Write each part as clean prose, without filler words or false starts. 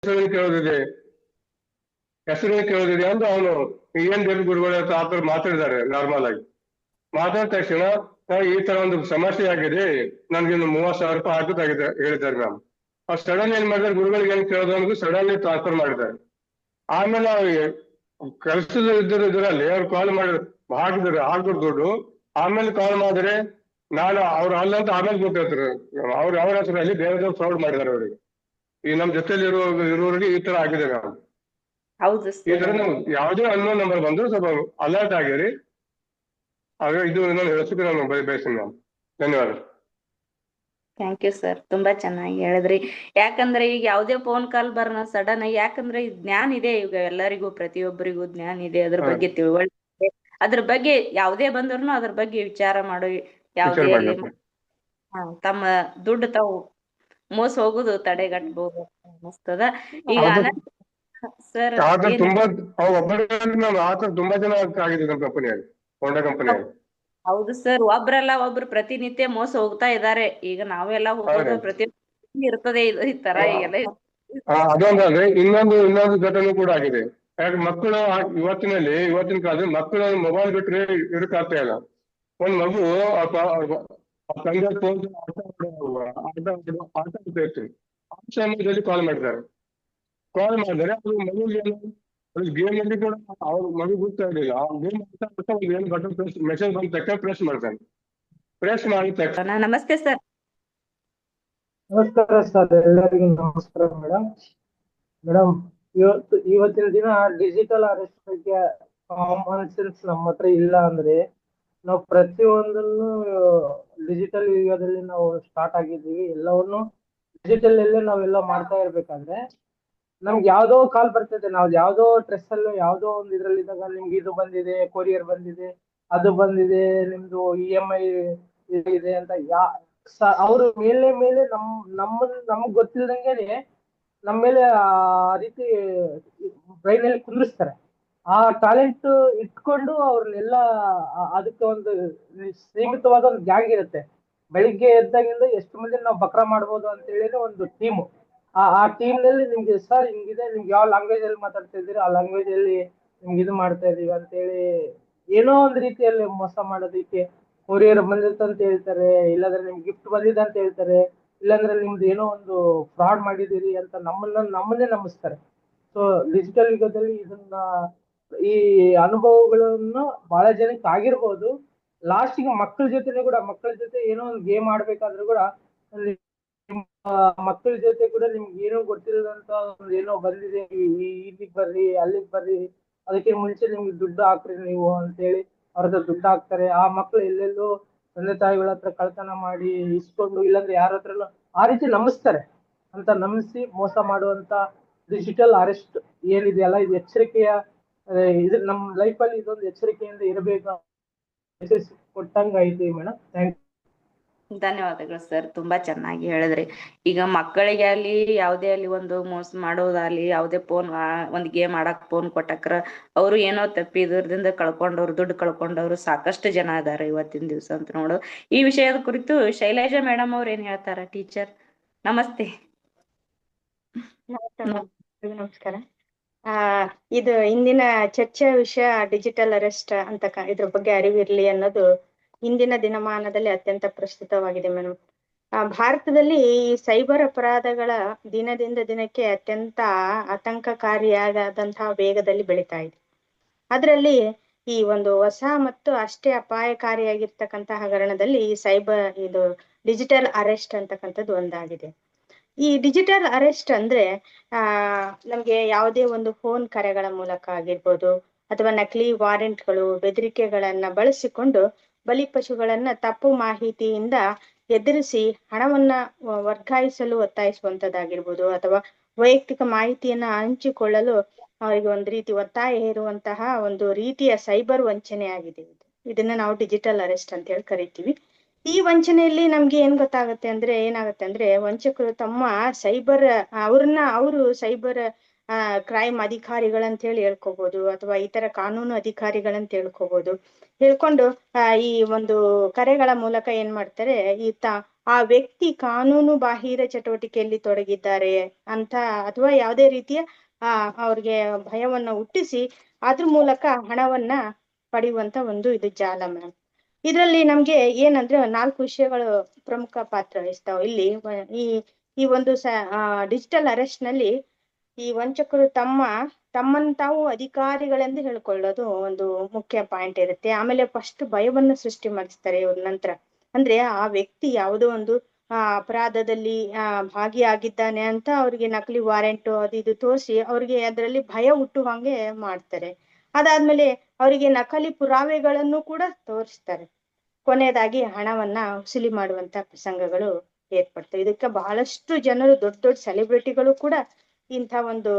ಕೇಳೋದಿದೆ, ಹೆಸರು ಕೇಳೋದಿದೆ ಅಂತ ಅವನು ಏನ್ ಬೇಕು ಗುರುಗಳ ಹತ್ರ ಆ ಥರ ಮಾತಾಡಿದ್ದಾರೆ. ನಾರ್ಮಲ್ ಆಗಿ ಮಾತಾಡಿದ ತಕ್ಷಣ ಈ ತರ ಒಂದು ಸಮಸ್ಯೆ ಆಗಿದೆ, ನನ್ಗೆ ಇನ್ನು 30,000 ರೂಪಾಯಿ ಹಾಕುತ್ತಾಗಿದೆ ಹೇಳಿದ್ದಾರೆ ಮ್ಯಾಮ್. ಅವ್ರು ಸಡನ್ ಏನ್ ಮಾಡಿದ್ದಾರೆ, ಗುರುಗಳಿಗೆ ಏನ್ ಕೇಳೋದು ಅನ್ನೋದು ಸಡನ್ಲಿ ಟ್ರಾನ್ಸ್ಫರ್ ಮಾಡಿದ್ದಾರೆ. ಆಮೇಲೆ ಅವ್ರಿಗೆ ಕೆಲಸದ ಇದರಲ್ಲಿ ಅವ್ರು ಕಾಲ್ ಮಾಡಿದ್ರು, ಹಾಕಿದ್ರು ದುಡ್ಡು. ಆಮೇಲೆ ಕಾಲ್ ಮಾಡಿದ್ರೆ ನಾನು ಅವ್ರು ಅಲ್ಲ ಅಂತ ಆಮೇಲೆ ಗೊತ್ತಾಯ್ತಾರೆ. ಅವ್ರ ಹೆಸರಲ್ಲಿ ಬೇರೆ ಫ್ರಾಡ್ ಮಾಡಿದ್ದಾರೆ ಅವರಿಗೆ. ಈ ನಮ್ ಜೊತೆಲಿ ಇರುವವರಿಗೆ ಈ ತರ ಆಗಿದೆ ಮ್ಯಾಮ್. ಹೌದು ಈ ತರ ನಾವು ಯಾವುದೇ ಅನ್ನೋನ್ ನಂಬರ್ ಬಂದ್ರು ಸ್ವಲ್ಪ ಅಲರ್ಟ್ ಆಗಿರಿ. ಆಗ ಇದು ನಾನು ಹೇಳೋದಕ್ಕೆ ನಾನು ಬಯಸ್ತೀನಿ ಮ್ಯಾಮ್. ಧನ್ಯವಾದ. ಥ್ಯಾಂಕ್ ಯು ಸರ್, ತುಂಬಾ ಚೆನ್ನಾಗಿ ಹೇಳಿದ್ರಿ. ಯಾಕಂದ್ರೆ ಈಗ ಯಾವುದೇ ಫೋನ್ ಕಾಲ್ ಬರೋಣ ಸಡನ್ ಆಗಿ, ಯಾಕಂದ್ರೆ ಜ್ಞಾನ ಇದೆ ಈಗ ಎಲ್ಲರಿಗೂ, ಪ್ರತಿಯೊಬ್ಬರಿಗೂ ಜ್ಞಾನ ಇದೆ, ಅದ್ರ ಬಗ್ಗೆ ತಿಳುವಳಿಕೆ, ಅದ್ರ ಬಗ್ಗೆ ಯಾವುದೇ ಬಂದ್ರು ಅದ್ರ ಬಗ್ಗೆ ವಿಚಾರ ಮಾಡೋ, ಯಾವುದೇ ಅಲ್ಲಿ ತಮ್ಮ ದುಡ್ಡು ತಾವು ಮೋಸ ಹೋಗುದು ತಡೆಗಟ್ಟಬಹುದು ಅನಿಸ್ತದ. ಈಗ ಸರ್ ತುಂಬಾ ತುಂಬಾ ಜನ ಆಗಿದೆ ನಮ್ಮ ಕಂಪನಿಯಲ್ಲಿ, ಹೋಂಡಾ ಕಂಪನಿಯಲ್ಲಿ. ಹೌದು ಸರ್, ಒಬ್ರಲ್ಲ ಒಬ್ರು ಪ್ರತಿನಿತ್ಯ ಮೋಸ ಹೋಗ್ತಾ ಇದ್ದಾರೆ. ಈಗ ನಾವೆಲ್ಲ ಹೋಗೋದು ಪ್ರತಿ ಇರ್ತದೆ ಈ ತರ ಈಗೆಲ್ಲ. ಅದೊಂದ್ರೆ ಇನ್ನೊಂದು ಘಟನೆ ಕೂಡ ಆಗಿದೆ. ಯಾಕೆ ಮಕ್ಕಳು ಇವತ್ತಿನ ಕಾಲದಲ್ಲಿ ಮಕ್ಕಳು ಮೊಬೈಲ್ ಬಿಟ್ರೆ ಇರಕ್ಕಾಗ್ತಾ ಇಲ್ಲ. ಒಂದ್ ಮಗು ತಂದೆ ಫೋನ್ ಆಟ ಇತ್ತು, ಆ ಸಮಯದಲ್ಲಿ ಕಾಲ್ ಮಾಡಿದ್ದಾರೆ. ಕಾಲ್ ಮಾಡಿದರೆ ಅದು ಮಗುಗೆ ಗೇಮ್ ಅಲ್ಲಿ ಕೂಡ ಅವ್ರ ಮಗು ಗೊತ್ತಾ ಇರಲಿಲ್ಲ. ಆ ಗೇಮ್ ಏನು ಬಟನ್ ಮೆಸೇಜ್ ಬಂದ ತಕ್ಷಣ ಪ್ರೆಸ್ ಮಾಡ್ತಾನೆ. ಪ್ರೆಸ್ ಮಾಡಿದ ತಕ್ಷಣ ನಮಸ್ತೆ ಸರ್. ನಮಸ್ಕಾರ ಸರ್, ಎಲ್ಲರಿಗೂ ನಮಸ್ಕಾರ ಮೇಡಮ್. ಇವತ್ತಿನ ದಿನ ಡಿಜಿಟಲ್ ಅರೆಸ್ಟ್ ಬಗ್ಗೆ ಕಾಮನ್ ಸೆನ್ಸ್ ನಮ್ಮ ಹತ್ರ ಇಲ್ಲ ಅಂದ್ರೆ, ನಾವು ಪ್ರತಿಯೊಂದನ್ನು ಡಿಜಿಟಲ್ ಯುಗದಲ್ಲಿ ನಾವು ಸ್ಟಾರ್ಟ್ ಆಗಿದ್ದೀವಿ. ಎಲ್ಲವನ್ನು ಡಿಜಿಟಲ್ ಅಲ್ಲೇ ನಾವೆಲ್ಲ ಮಾಡ್ತಾ ಇರ್ಬೇಕಾದ್ರೆ ನಮ್ಗೆ ಯಾವ್ದೋ ಕಾಲ್ ಬರ್ತದೆ, ನಾವು ಯಾವ್ದೋ ಸ್ಟ್ರೆಸ್ ಅಲ್ಲೂ ಯಾವ್ದೋ ಒಂದು ಇದ್ರಲ್ಲಿದ್ದಾಗ ನಿಮ್ಗೆ ಇದು ಬಂದಿದೆ, ಕೊರಿಯರ್ ಬಂದಿದೆ, ಅದು ಬಂದಿದೆ, ನಿಮ್ದು EMI ಇದೆ ಅಂತ ಅವ್ರ ಮೇಲೆ ನಮಗ್ ಗೊತ್ತಿಲ್ದಂಗೆ ನಮ್ಮ ಮೇಲೆ ಆ ರೀತಿ ಬ್ರೈನ್ ಅಲ್ಲಿ ಕುಂದ್ರಿಸ್ತಾರೆ. ಆ ಟ್ಯಾಲೆಂಟ್ ಇಟ್ಕೊಂಡು ಅವ್ರನ್ನೆಲ್ಲ ಅದಕ್ಕೆ ಒಂದು ಸೀಮಿತವಾದ ಒಂದು ಗ್ಯಾಂಗ್ ಇರುತ್ತೆ. ಬೆಳಿಗ್ಗೆ ಎದ್ದಾಗಿಂದ ಎಷ್ಟು ಮಂದಿ ನಾವು ಬಕ್ರಾ ಮಾಡ್ಬೋದು ಅಂತ ಹೇಳಿ ಒಂದು ಟೀಮು. ಆ ಟೀಮ್ ನಲ್ಲಿ ನಿಮ್ಗೆ ಸರ್ ಹಿಂಗಿದೆ, ನಿಮ್ಗೆ ಯಾವ ಲ್ಯಾಂಗ್ವೇಜ್ ಅಲ್ಲಿ ಮಾತಾಡ್ತಾ ಇದ್ದೀರಾ ಆ ಲ್ಯಾಂಗ್ವೇಜ್ ಅಲ್ಲಿ ನಿಮ್ಗೆ ಇದು ಮಾಡ್ತಾ ಇದೀವಿ ಅಂತ ಹೇಳಿ ಏನೋ ಒಂದು ರೀತಿಯಲ್ಲಿ ಮೋಸ ಮಾಡೋದಕ್ಕೆ, ಕೊರಿಯರ್ ಬಂದಿತ್ತು ಅಂತ ಹೇಳ್ತಾರೆ, ಇಲ್ಲಾಂದ್ರೆ ನಿಮ್ಗೆ ಗಿಫ್ಟ್ ಬಂದಿದೆ ಅಂತ ಹೇಳ್ತಾರೆ, ಇಲ್ಲಾಂದ್ರೆ ನಿಮ್ದು ಏನೋ ಒಂದು ಫ್ರಾಡ್ ಮಾಡಿದೀರಿ ಅಂತ ನಮ್ಮನ್ನೇ ನಂಬಿಸ್ತಾರೆ. ಸೊ ಡಿಜಿಟಲ್ ಯುಗದಲ್ಲಿ ಇದನ್ನ ಈ ಅನುಭವಗಳನ್ನು ಬಹಳ ಜನಕ್ಕೆ ಆಗಿರ್ಬೋದು. ಲಾಸ್ಟಿಗೆ ಮಕ್ಕಳ ಜೊತೆ ಏನೋ ಒಂದು ಗೇಮ್ ಆಡ್ಬೇಕಾದ್ರೂ ಕೂಡ ಮಕ್ಕಳ ಜೊತೆ ಕೂಡ ನಿಮ್ಗೆ ಏನೋ ಗೊತ್ತಿಲ್ಲದಂತ ಒಂದು ಏನೋ ಬಂದಿದೆ, ಇಲ್ಲಿಗೆ ಬರ್ರಿ ಅಲ್ಲಿಗೆ ಬರ್ರಿ, ಅದಕ್ಕೆ ಮುಂಚೆ ನಿಮ್ಗೆ ದುಡ್ಡು ಹಾಕ್ರಿ ನೀವು ಅಂತೇಳಿ ಅವ್ರ ಹತ್ರ ದುಡ್ಡು ಹಾಕ್ತಾರೆ. ಆ ಮಕ್ಳು ಎಲ್ಲೆಲ್ಲೋ ತಂದೆ ತಾಯಿಗಳ ಹತ್ರ ಕಳ್ತನ ಮಾಡಿ ಇಸ್ಕೊಂಡು, ಇಲ್ಲಾಂದ್ರೆ ಯಾರ ಹತ್ರನೂ ಆ ರೀತಿ ನಂಬಿಸ್ತಾರೆ. ಅಂತ ನಂಬಿಸಿ ಮೋಸ ಮಾಡುವಂತ ಡಿಜಿಟಲ್ ಅರೆಸ್ಟ್ ಏನಿದೆಯಲ್ಲ, ಇದು ಎಚ್ಚರಿಕೆಯ ಇದು ನಮ್ಮ ಲೈಫಲ್ಲಿ ಇದೊಂದು ಎಚ್ಚರಿಕೆಯಿಂದ ಇರಬೇಕು ಕೊಟ್ಟಂಗ ಐತಿ ಮೇಡಮ್. Thank you. ಧನ್ಯವಾದಗಳು ಸರ್, ತುಂಬಾ ಚೆನ್ನಾಗಿ ಹೇಳಿದ್ರಿ. ಈಗ ಮಕ್ಕಳಿಗೆ ಅಲ್ಲಿ ಯಾವುದೇ ಅಲ್ಲಿ ಒಂದು ಮೋಸ ಮಾಡೋದಾಗ್ಲಿ, ಯಾವುದೇ ಫೋನ್ ಒಂದ್ ಗೇಮ್ ಆಡಕ್ ಫೋನ್ ಕೊಟ್ಟಕ್ರ ಅವರು ಏನೋ ತಪ್ಪಿ ಇದರಿಂದ ಕಳ್ಕೊಂಡವ್ರು, ದುಡ್ಡು ಕಳ್ಕೊಂಡವ್ರು ಸಾಕಷ್ಟು ಜನ ಇದಾರೆ ಇವತ್ತಿನ ದಿವಸ ಅಂತ ನೋಡು. ಈ ವಿಷಯದ ಕುರಿತು ಶೈಲಜಾ ಮೇಡಮ್ ಅವ್ರು ಏನ್ ಹೇಳ್ತಾರ? ಟೀಚರ್ ನಮಸ್ತೆ. ನಮಸ್ಕಾರ. ಇದು ಇಂದಿನ ಚರ್ಚೆಯ ವಿಷಯ ಡಿಜಿಟಲ್ ಅರೆಸ್ಟ್ ಅಂತ, ಇದ್ರ ಬಗ್ಗೆ ಅರಿವಿರ್ಲಿ ಅನ್ನೋದು ಇಂದಿನ ದಿನಮಾನದಲ್ಲಿ ಅತ್ಯಂತ ಪ್ರಸ್ತುತವಾಗಿದೆ ಮೇಡಮ್. ಭಾರತದಲ್ಲಿ ಈ ಸೈಬರ್ ಅಪರಾಧಗಳ ದಿನದಿಂದ ದಿನಕ್ಕೆ ಅತ್ಯಂತ ಆತಂಕಕಾರಿಯಾದಂತಹ ವೇಗದಲ್ಲಿ ಬೆಳೀತಾ ಇದೆ. ಅದರಲ್ಲಿ ಈ ಒಂದು ಹೊಸ ಮತ್ತು ಅಷ್ಟೇ ಅಪಾಯಕಾರಿಯಾಗಿರ್ತಕ್ಕಂತಹ ಹಗರಣದಲ್ಲಿ ಈ ಇದು ಡಿಜಿಟಲ್ ಅರೆಸ್ಟ್ ಅಂತಕ್ಕಂಥದ್ದು ಒಂದಾಗಿದೆ. ಈ ಡಿಜಿಟಲ್ ಅರೆಸ್ಟ್ ಅಂದ್ರೆ ನಮ್ಗೆ ಯಾವುದೇ ಒಂದು ಫೋನ್ ಕರೆಗಳ ಮೂಲಕ ಆಗಿರ್ಬೋದು, ಅಥವಾ ನಕಲಿ ವಾರೆಂಟ್ಗಳು, ಬೆದರಿಕೆಗಳನ್ನ ಬಳಸಿಕೊಂಡು ಬಲಿಪಶುಗಳನ್ನ ತಪ್ಪು ಮಾಹಿತಿಯಿಂದ ಎದುರಿಸಿ ಹಣವನ್ನ ವರ್ಗಾಯಿಸಲು ಒತ್ತಾಯಿಸುವಂತದ್ದಾಗಿರ್ಬೋದು, ಅಥವಾ ವೈಯಕ್ತಿಕ ಮಾಹಿತಿಯನ್ನ ಹಂಚಿಕೊಳ್ಳಲು ಅವರಿಗೆ ಒಂದು ರೀತಿ ಒತ್ತಾಯ ಹೇರುವಂತಹ ಒಂದು ರೀತಿಯ ಸೈಬರ್ ವಂಚನೆ ಆಗಿದೆ. ಇದನ್ನ ನಾವು ಡಿಜಿಟಲ್ ಅರೆಸ್ಟ್ ಅಂತ ಹೇಳಿ ಕರಿತೀವಿ. ಈ ವಂಚನೆಯಲ್ಲಿ ನಮ್ಗೆ ಏನಾಗುತ್ತೆ ಅಂದ್ರೆ ವಂಚಕರು ತಮ್ಮ ಅವರು ಸೈಬರ್ ಕ್ರೈಮ್ ಅಧಿಕಾರಿಗಳಂತ ಹೇಳಿ ಹೇಳ್ಕೋಬಹುದು, ಅಥವಾ ಇತರ ಕಾನೂನು ಅಧಿಕಾರಿಗಳಂತ ಹೇಳ್ಕೋಬಹುದು. ಹೇಳ್ಕೊಂಡು ಈ ಒಂದು ಕರೆಗಳ ಮೂಲಕ ಏನ್ ಮಾಡ್ತಾರೆ, ಆ ವ್ಯಕ್ತಿ ಕಾನೂನು ಬಾಹಿರ ಚಟುವಟಿಕೆಯಲ್ಲಿ ತೊಡಗಿದ್ದಾರೆ ಅಂತ ಅಥವಾ ಯಾವುದೇ ರೀತಿಯ ಅವ್ರಿಗೆ ಭಯವನ್ನ ಹುಟ್ಟಿಸಿ ಅದ್ರ ಮೂಲಕ ಹಣವನ್ನ ಪಡೆಯುವಂತ ಒಂದು ಇದು ಜಾಲ ಮ್ಯಾಮ್. ಇದರಲ್ಲಿ ನಮ್ಗೆ ಏನಂದ್ರೆ 4 ವಿಷಯಗಳು ಪ್ರಮುಖ ಪಾತ್ರ ವಹಿಸ್ತಾವ ಇಲ್ಲಿ. ಈ ಒಂದು ಡಿಜಿಟಲ್ ಅರೆಸ್ಟ್ ನಲ್ಲಿ ಈ ವಂಚಕರು ತಮ್ಮನ್ನು ತಾವು ಅಧಿಕಾರಿಗಳೆಂದು ಹೇಳ್ಕೊಳ್ಳೋದು ಒಂದು ಮುಖ್ಯ ಪಾಯಿಂಟ್ ಇರುತ್ತೆ. ಆಮೇಲೆ ಫಸ್ಟ್ ಭಯವನ್ನು ಸೃಷ್ಟಿ ಮಾಡಿಸ್ತಾರೆ ಇವ್ರ ನಂತರ. ಅಂದ್ರೆ ಆ ವ್ಯಕ್ತಿ ಯಾವುದೋ ಒಂದು ಅಪರಾಧದಲ್ಲಿ ಭಾಗಿಯಾಗಿದ್ದಾನೆ ಅಂತ ಅವ್ರಿಗೆ ನಕಲಿ ವಾರೆಂಟ್ ಅದು ಇದು ತೋರಿಸಿ ಅವ್ರಿಗೆ ಅದರಲ್ಲಿ ಭಯ ಹುಟ್ಟುವಂಗೆ ಮಾಡ್ತಾರೆ. ಅದಾದ್ಮೇಲೆ ಅವರಿಗೆ ನಕಲಿ ಪುರಾವೆಗಳನ್ನು ಕೂಡ ತೋರಿಸ್ತಾರೆ. ಕೊನೆಯದಾಗಿ ಹಣವನ್ನ ವಸೂಲಿ ಮಾಡುವಂತ ಪ್ರಸಂಗಗಳು ಏರ್ಪಡ್ತವೆ. ಇದಕ್ಕೆ ಬಹಳಷ್ಟು ಜನರು ದೊಡ್ಡ ದೊಡ್ಡ ಸೆಲೆಬ್ರಿಟಿಗಳು ಕೂಡ ಇಂಥ ಒಂದು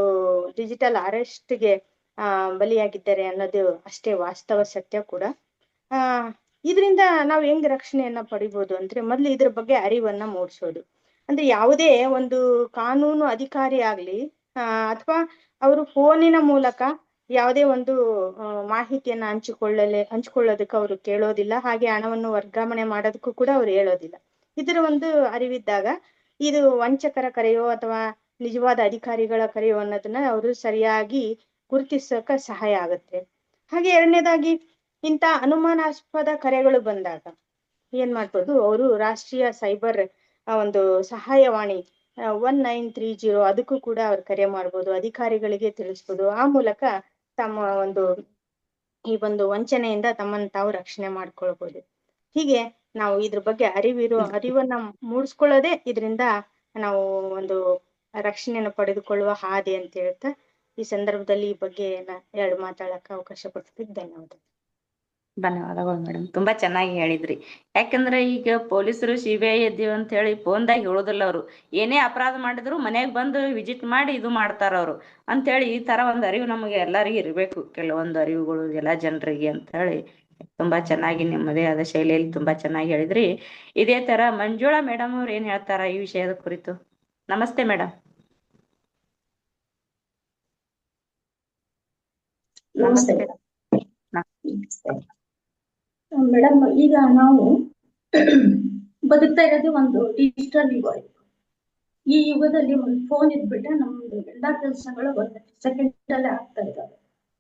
ಡಿಜಿಟಲ್ ಅರೆಸ್ಟ್ಗೆ ಬಲಿಯಾಗಿದ್ದಾರೆ ಅನ್ನೋದು ಅಷ್ಟೇ ವಾಸ್ತವ ಸತ್ಯ ಕೂಡ. ಇದರಿಂದ ನಾವು ಹೆಂಗ್ ರಕ್ಷಣೆಯನ್ನ ಪಡಿಬಹುದು ಅಂದ್ರೆ ಮೊದ್ಲು ಇದ್ರ ಬಗ್ಗೆ ಅರಿವನ್ನ ಮೂಡಿಸೋದು. ಅಂದ್ರೆ ಯಾವುದೇ ಒಂದು ಕಾನೂನು ಅಧಿಕಾರಿ ಆಗ್ಲಿ ಅಥವಾ ಅವರು ಫೋನಿನ ಮೂಲಕ ಯಾವುದೇ ಒಂದು ಮಾಹಿತಿಯನ್ನ ಹಂಚಿಕೊಳ್ಳೋದಕ್ಕೆ ಅವರು ಕೇಳೋದಿಲ್ಲ, ಹಾಗೆ ಹಣವನ್ನು ವರ್ಗಾವಣೆ ಮಾಡೋದಕ್ಕೂ ಕೂಡ ಅವ್ರು ಹೇಳೋದಿಲ್ಲ. ಇದರ ಒಂದು ಅರಿವಿದ್ದಾಗ ಇದು ವಂಚಕರ ಕರೆಯೋ ಅಥವಾ ನಿಜವಾದ ಅಧಿಕಾರಿಗಳ ಕರೆಯೋ ಅನ್ನೋದನ್ನ ಅವರು ಸರಿಯಾಗಿ ಗುರುತಿಸೋಕೆ ಸಹಾಯ ಆಗುತ್ತೆ. ಹಾಗೆ ಎರಡನೇದಾಗಿ ಇಂಥ ಅನುಮಾನಾಸ್ಪದ ಕರೆಗಳು ಬಂದಾಗ ಏನ್ ಮಾಡ್ಬೋದು, ಅವರು ರಾಷ್ಟ್ರೀಯ ಸೈಬರ್ ಒಂದು ಸಹಾಯವಾಣಿ 1930 ಅದಕ್ಕೂ ಕೂಡ ಅವ್ರು ಕರೆ ಮಾಡ್ಬೋದು, ಅಧಿಕಾರಿಗಳಿಗೆ ತಿಳಿಸ್ಬೋದು. ಆ ಮೂಲಕ ತಮ್ಮ ಈ ಒಂದು ವಂಚನೆಯಿಂದ ತಮ್ಮನ್ನು ತಾವು ರಕ್ಷಣೆ ಮಾಡ್ಕೊಳ್ಬೋದು. ಹೀಗೆ ನಾವು ಇದ್ರ ಬಗ್ಗೆ ಅರಿವನ್ನ ಮೂಡಿಸ್ಕೊಳ್ಳೋದೇ ಇದರಿಂದ ನಾವು ಒಂದು ರಕ್ಷಣೆಯನ್ನು ಪಡೆದುಕೊಳ್ಳುವ ಹಾದಿ ಅಂತ ಹೇಳ್ತಾ ಈ ಸಂದರ್ಭದಲ್ಲಿ ಈ ಬಗ್ಗೆ 2 ಮಾತಾಡಕ್ಕೆ ಅವಕಾಶ ಕೊಡ್ತಿದ್ದಕ್ಕೆ ಧನ್ಯವಾದಗಳು ಮೇಡಮ್. ತುಂಬಾ ಚೆನ್ನಾಗಿ ಹೇಳಿದ್ರಿ. ಯಾಕಂದ್ರೆ ಈಗ ಪೊಲೀಸರು CBI ಎದ್ದೀವಿ ಅಂತ ಹೇಳಿ ಫೋನ್ದಾಗ ಹೇಳೋದಿಲ್ಲ. ಅವರು ಏನೇ ಅಪರಾಧ ಮಾಡಿದ್ರು ಮನೆಗ್ ಬಂದು ವಿಸಿಟ್ ಮಾಡಿ ಇದು ಮಾಡ್ತಾರ ಅವ್ರು ಅಂತ ಹೇಳಿ. ಈ ತರ ಒಂದು ಅರಿವು ನಮಗೆ ಎಲ್ಲರಿಗೂ ಇರ್ಬೇಕು, ಕೆಲವೊಂದು ಅರಿವುಗಳು ಎಲ್ಲಾ ಜನರಿಗೆ ಅಂತ ಹೇಳಿ ತುಂಬಾ ಚೆನ್ನಾಗಿ ನಿಮ್ಮದೇ ಆದ ಶೈಲಿಯಲ್ಲಿ ತುಂಬಾ ಚೆನ್ನಾಗಿ ಹೇಳಿದ್ರಿ. ಇದೇ ತರ ಮಂಜುಳಾ ಮೇಡಮ್ ಅವ್ರು ಏನ್ ಹೇಳ್ತಾರ ಈ ವಿಷಯದ ಕುರಿತು? ನಮಸ್ತೆ ಮೇಡಮ್. ನಮಸ್ತೆ ಮೇಡಮ್. ಈಗ ನಾವು ಬದುಕ್ತಾ ಇರೋದು ಒಂದು ಡಿಜಿಟಲ್ ಯುಗ. ಈ ಯುಗದಲ್ಲಿ ಒಂದು ಫೋನ್ ಇದ್ಬಿಟ್ರೆ ನಮ್ದು ಎಲ್ಲಾ ಕೆಲಸಗಳು 1 ಸೆಕೆಂಡ್ ಅಲ್ಲೇ ಆಗ್ತಾ ಇದ್ದಾವೆ.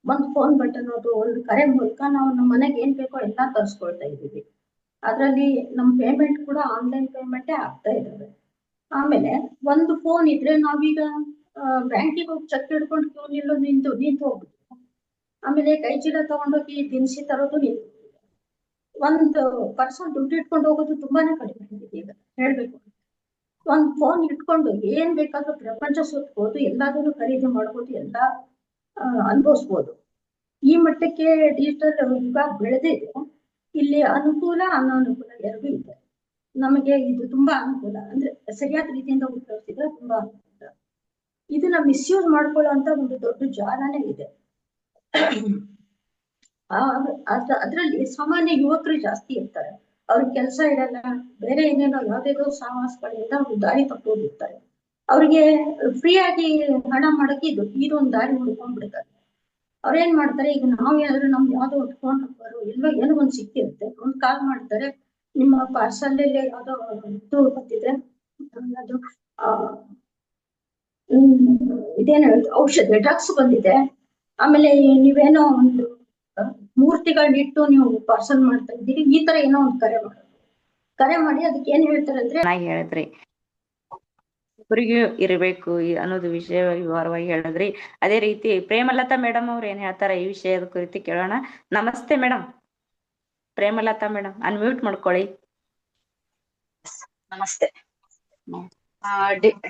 ಒಂದು ಫೋನ್ ಬಟನ್ ಅದು ಒಂದು ಕರೆ ಮೂಲಕ ನಾವು ನಮ್ಮ ಮನೆಗೆ ಏನ್ ಬೇಕೋ ಎಲ್ಲಾ ತರಿಸ್ಕೊಳ್ತಾ ಇದ್ದೀವಿ. ಅದ್ರಲ್ಲಿ ನಮ್ ಪೇಮೆಂಟ್ ಕೂಡ ಆನ್ಲೈನ್ ಪೇಮೆಂಟೇ ಆಗ್ತಾ ಇದ್ದಾವೆ. ಆಮೇಲೆ ಒಂದು ಫೋನ್ ಇದ್ರೆ ನಾವೀಗ ಬ್ಯಾಂಕಿಗೆ ಹೋಗಿ ಚೆಕ್ ಹಿಡ್ಕೊಂಡು ಕ್ಯೂ ನಿಂತು ಹೋಗ್ಬಿಟ್ಟು ಆಮೇಲೆ ಕೈ ಚೀಲ ತಗೊಂಡೋಗಿ ದಿನಸಿ ತರೋದು ನಿಂತು ಒಂದು ಪರ್ಸನ್ ದುಡ್ಡು ಇಟ್ಕೊಂಡು ಹೋಗೋದು ತುಂಬಾನೇ ಕಡಿಮೆ ಆಗಿದೆ ಈಗ ಹೇಳ್ಬೇಕು. ಒಂದ್ ಫೋನ್ ಇಟ್ಕೊಂಡು ಏನ್ ಬೇಕಾದ್ರೂ ಪ್ರಪಂಚ ಸುತ್ತಬಹುದು, ಎಲ್ಲಾದ್ರೂ ಖರೀದಿ ಮಾಡ್ಬೋದು, ಎಲ್ಲ ಅನುಭವಿಸ್ಬೋದು. ಈ ಮಟ್ಟಕ್ಕೆ ಡಿಜಿಟಲ್ ಯುಗ ಬೆಳೆದಿದೆ. ಇಲ್ಲಿ ಅನುಕೂಲ ಅನಾನುಕೂಲ 2 ಇದೆ. ನಮಗೆ ಇದು ತುಂಬಾ ಅನುಕೂಲ, ಅಂದ್ರೆ ಸರಿಯಾದ ರೀತಿಯಿಂದ ಉಪಯೋಗಿಸಿದ್ರೆ ತುಂಬಾ ಅನುಕೂಲ. ಇದನ್ನ ಮಿಸ್ಯೂಸ್ ಮಾಡ್ಕೊಳ್ಳೋ ಅಂತ ಒಂದು ದೊಡ್ಡ ಜಾಲನೇ ಇದೆ. ಅದ್ರಲ್ಲಿ ಸಾಮಾನ್ಯ ಯುವಕರು ಜಾಸ್ತಿ ಇರ್ತಾರೆ. ಅವ್ರಿಗೆ ಕೆಲಸ ಇರಲ್ಲ, ಬೇರೆ ಏನೇನೋ ಯಾವ್ದೇದೋ ಸಹವಾಸಗಳಿಂದ ಅವ್ರು ದಾರಿ ತಪ್ಪೋಗಿರ್ತಾರೆ. ಅವ್ರಿಗೆ ಫ್ರೀ ಆಗಿ ಹಣ ಮಾಡಕ್ಕೆ ಇದೊಂದು ದಾರಿ ಹುಡ್ಕೊಂಡ್ಬಿಡ್ತಾರೆ. ಅವ್ರೇನ್ ಮಾಡ್ತಾರೆ, ಈಗ ನಾವ್ ಏನಾದ್ರು ನಮ್ದು ಯಾವ್ದೋ ಒಂದು ಫೋನ್ ನಂಬರ್ ಎಲ್ಲೋ ಏನೋ ಒಂದ್ ಸಿಕ್ಕಿರುತ್ತೆ, ಒಂದ್ ಕಾಲ್ ಮಾಡ್ತಾರೆ, ನಿಮ್ಮ ಪಾರ್ಸಲ್ ಯಾವ್ದೋ ಇದು ಬಂದಿದೆ, ಅದು ಇದೇನು ಔಷಧಿ ಡ್ರಗ್ಸ್ ಬಂದಿದೆ, ಆಮೇಲೆ ನೀವೇನೋ ಒಂದು ಮೂರ್ತಿಗಳನ್ನಿಟ್ಟು ನೀವು ಪಾರ್ಸಲ್ ಮಾಡ್ತಾ ಇದ್ದೀರಿ, ಈ ತರ ಏನೋ ಒಂದು ಕರೆ ಮಾಡಿ ಅದಕ್ಕೆ ಏನ್ ಹೇಳ್ತಾರೆ ಅಂದ್ರೆ ಹೇಳಿದ್ರಿ ಇಬ್ಬರಿಗೂ ಇರಬೇಕು ಅನ್ನೋದು ವಿಷಯ ವಿವರವಾಗಿ ಹೇಳಿದ್ರಿ. ಅದೇ ರೀತಿ ಪ್ರೇಮಲತಾ ಮೇಡಮ್ ಅವ್ರು ಏನ್ ಹೇಳ್ತಾರ ಈ ವಿಷಯದ ಕುರಿತು ಕೇಳೋಣ. ನಮಸ್ತೆ ಮೇಡಮ್. ಪ್ರೇಮಲತಾ ಮೇಡಮ್ ಅನ್ಮ್ಯೂಟ್ ಮಾಡ್ಕೊಳ್ಳಿ. ನಮಸ್ತೆ.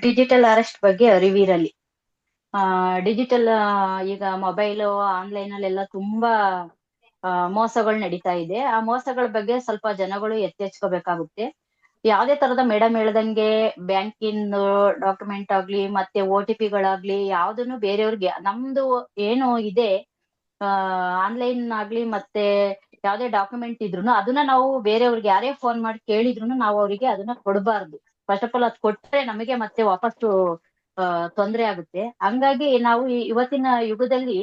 ಡಿಜಿಟಲ್ ಅರೆಸ್ಟ್ ಬಗ್ಗೆ ಅರಿವಿರಲಿ. ಡಿಜಿಟಲ್ ಈಗ ಮೊಬೈಲು ಆನ್ಲೈನ್ ಅಲ್ಲೆಲ್ಲ ತುಂಬಾ ಮೋಸಗಳು ನಡೀತಾ ಇದೆ. ಆ ಮೋಸಗಳ ಬಗ್ಗೆ ಸ್ವಲ್ಪ ಜನಗಳು ಎಚ್ಚೆತ್ಕೋಬೇಕಾಗುತ್ತೆ. ಯಾವ್ದೇ ತರದ ಮೇಡಮ್ ಹೇಳ್ದಂಗೆ ಬ್ಯಾಂಕಿನ ಡಾಕ್ಯುಮೆಂಟ್ ಆಗ್ಲಿ ಮತ್ತೆ OTP ಗಳಾಗ್ಲಿ ಯಾವ್ದನ್ನು ಬೇರೆಯವ್ರಿಗೆ ನಮ್ದು ಏನು ಇದೆ ಆನ್ಲೈನ್ ಆಗ್ಲಿ ಮತ್ತೆ ಯಾವ್ದೇ ಡಾಕ್ಯುಮೆಂಟ್ ಇದ್ರು ಅದನ್ನ ನಾವು ಬೇರೆಯವ್ರಿಗೆ ಯಾರೇ ಫೋನ್ ಮಾಡಿ ಕೇಳಿದ್ರು ನಾವು ಅವರಿಗೆ ಅದನ್ನ ಕೊಡಬಾರ್ದು. ಫಸ್ಟ್ ಆಫ್ ಆಲ್ ಅದ್ ಕೊಟ್ರೆ ನಮಗೆ ಮತ್ತೆ ವಾಪಸ್ಸು ತೊಂದ್ರೆ ಆಗುತ್ತೆ. ಹಂಗಾಗಿ ನಾವು ಇವತ್ತಿನ ಯುಗದಲ್ಲಿ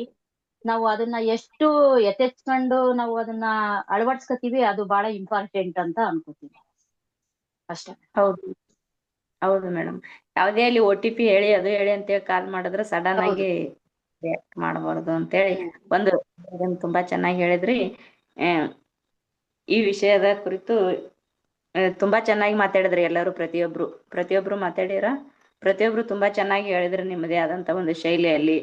ನಾವು ಅದನ್ನ ಎಷ್ಟು ಯಥೇಚ್ಕೊಂಡು ನಾವು ಅದನ್ನ ಅಳವಡಿಸ್ಕೊತೀವಿ ಅದು ಬಹಳ ಇಂಪಾರ್ಟೆಂಟ್ ಅಂತ ಅನ್ಕೋತೀವಿ. ಅಷ್ಟೇ. ಹೌದು ಹೌದು ಮೇಡಮ್. ಯಾವುದೇ ಅಲ್ಲಿ OTP ಹೇಳಿ ಅದು ಹೇಳಿ ಅಂತೇಳಿ ಕಾಲ್ ಮಾಡಿದ್ರೆ ಸಡನ್ ಹೌದು. ಆಗಿ ರಿಯಾಕ್ಟ್ ಮಾಡಬಾರ್ದು ಅಂತೇಳಿ ಒಂದು ಇದನ್ನ ತುಂಬಾ ಚೆನ್ನಾಗಿ ಹೇಳಿದ್ರಿ. ಆ, ಈ ವಿಷಯದ ಕುರಿತು ತುಂಬಾ ಚೆನ್ನಾಗಿ ಮಾತಾಡಿದ್ರಿ ಎಲ್ಲರೂ. ಪ್ರತಿಯೊಬ್ರು ಮಾತಾಡಿರ. ಪ್ರತಿಯೊಬ್ರು ತುಂಬಾ ಚೆನ್ನಾಗಿ ಹೇಳಿದ್ರಿ. ನಿಮ್ಮದೇ ಆದಂತ ಒಂದು ಶೈಲಿಯಲ್ಲಿ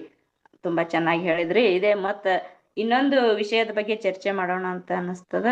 ತುಂಬಾ ಚೆನ್ನಾಗಿ ಹೇಳಿದ್ರಿ. ಇದೇ ಮತ್ತ ಇನ್ನೊಂದು ವಿಷಯದ ಬಗ್ಗೆ ಚರ್ಚೆ ಮಾಡೋಣ ಅಂತ ಅನಿಸ್ತದ.